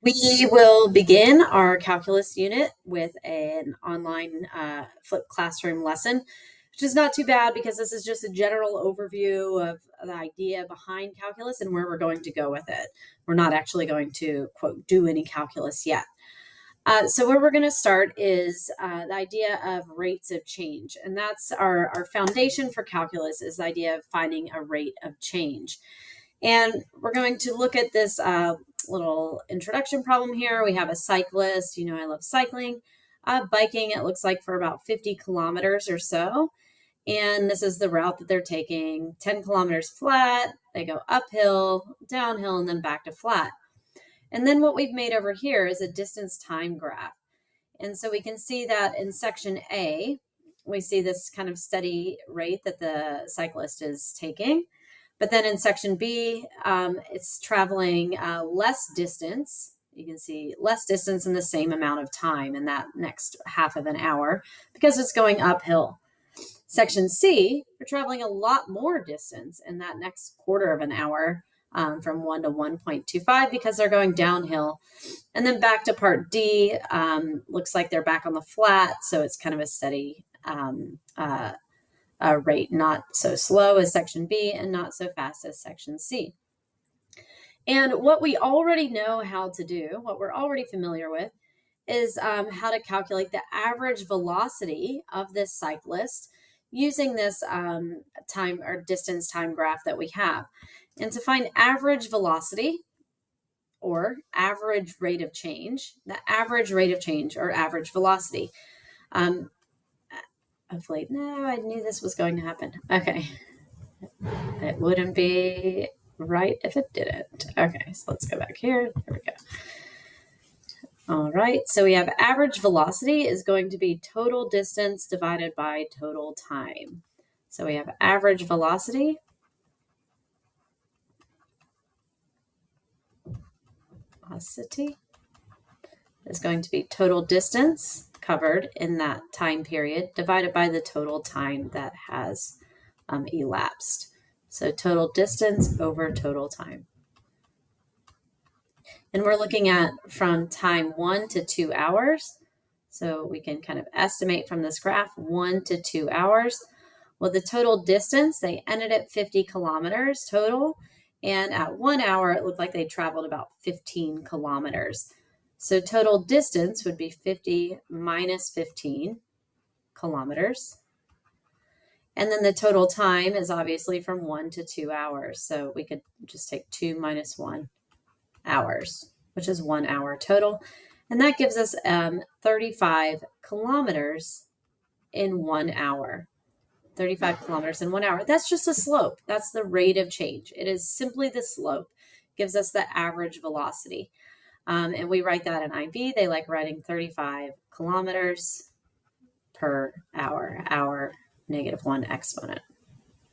We will begin our calculus unit with an online flipped classroom lesson, which is not too bad because this is just a general overview of the idea behind calculus and where we're going to go with it. We're not actually going to, quote, do any calculus yet. So where we're going to start is the idea of rates of change. And that's our foundation for calculus, is the idea of finding a rate of change. And we're going to look at this little introduction problem here. We have a cyclist. You know, I love cycling. Biking, it looks like, for about 50 kilometers or so. And this is the route that they're taking. 10 kilometers flat. They go uphill, downhill, and then back to flat. And then what we've made over here is a distance time graph. And so we can see that in section A, we see this kind of steady rate that the cyclist is taking. But then in section B, it's traveling less distance. You can see less distance in the same amount of time in that next half of an hour because it's going uphill. Section C, we're traveling a lot more distance in that next quarter of an hour, from 1 to 1.25 because they're going downhill. And then back to part D, looks like they're back on the flat, so it's kind of a steady rate, not so slow as section B and not so fast as section C. And what we already know how to do, what we're already familiar with, is how to calculate the average velocity of this cyclist using this time or distance time graph that we have. And to find average velocity or average rate of change, the average rate of change or average velocity. Hopefully, no, I knew this was going to happen. Okay. It wouldn't be right if it didn't. Okay, so let's go back here. There we go. All right, so we have average velocity is going to be total distance divided by total time. So we have average velocity is going to be total distance covered in that time period divided by the total time that has elapsed. So total distance over total time. And we're looking at from time 1 to 2 hours. So we can kind of estimate from this graph 1 to 2 hours. Well, the total distance, they ended at 50 kilometers total. And at 1 hour, it looked like they traveled about 15 kilometers. So total distance would be 50 minus 15 kilometers. And then the total time is obviously from 1 to 2 hours. So we could just take 2 minus 1 hours, which is 1 hour total. And that gives us 35 kilometers in 1 hour. 35 kilometers in 1 hour. That's just a slope. That's the rate of change. It is simply the slope. Gives us the average velocity. And we write that in IB. They like writing 35 kilometers per hour, negative 1 exponent.